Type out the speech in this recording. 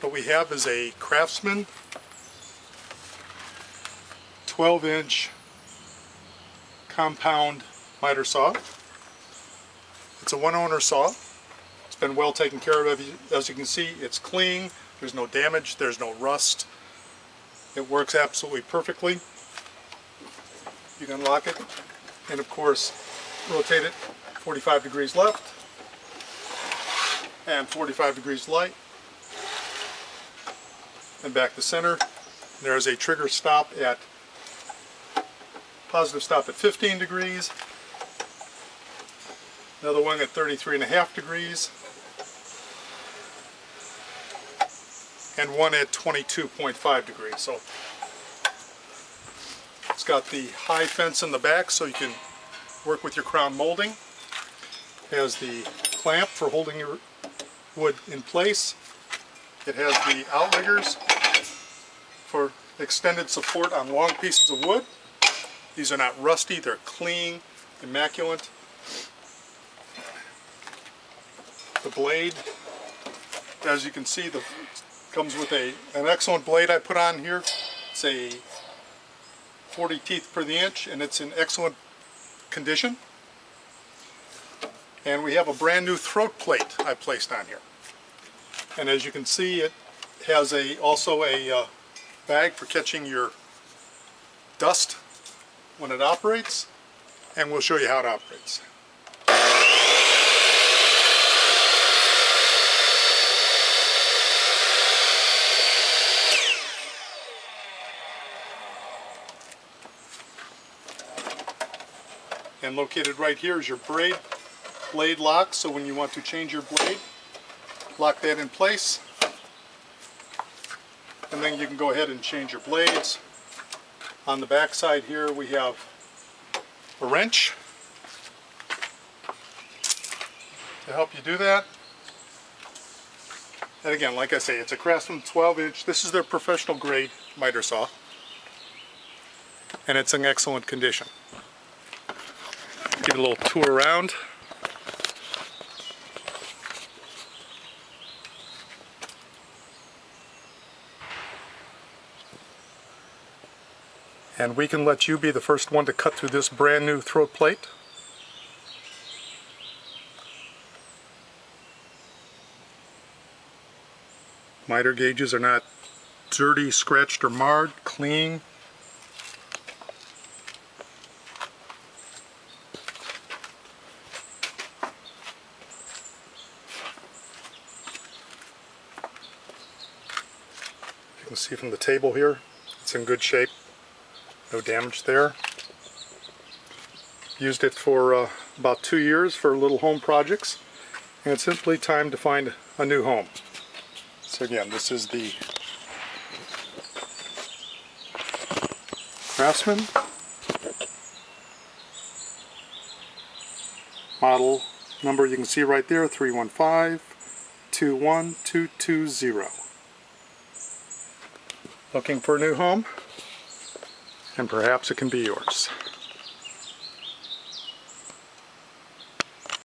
What we have is a Craftsman 12-inch compound miter saw. It's a one-owner saw. It's been well taken care of. As you can see, it's clean. There's no damage. There's no rust. It works absolutely perfectly. You can lock it and, of course, rotate it 45 degrees left and 45 degrees right, and back to center. There's a trigger stop at positive stop at 15 degrees, another one at 33.5 degrees, and one at 22.5 degrees. So it's got the high fence in the back so you can work with your crown molding. It has the clamp for holding your wood in place. It has the outriggers for extended support on long pieces of wood. These are not rusty, they're clean, immaculate. The blade, as you can see, comes with an excellent blade I put on here. It's a 40 teeth per the inch, and it's in excellent condition. And we have a brand new throat plate I placed on here. And as you can see, it has also a bag for catching your dust when it operates, and we'll show you how it operates. And located right here is your blade lock, so when you want to change your blade, lock that in place, and then you can go ahead and change your blades. On the back side here we have a wrench to help you do that. And again, like I say, it's a Craftsman 12-inch. This is their professional grade miter saw, and it's in excellent condition. Give it a little tour around. And we can let you be the first one to cut through this brand new throat plate. Miter gauges are not dirty, scratched, or marred, clean. You can see from the table here, it's in good shape. No damage there. Used it for about 2 years for little home projects, and it's simply time to find a new home. So again, this is the Craftsman model number. You can see right there, 315-21220. Looking for a new home? And perhaps it can be yours.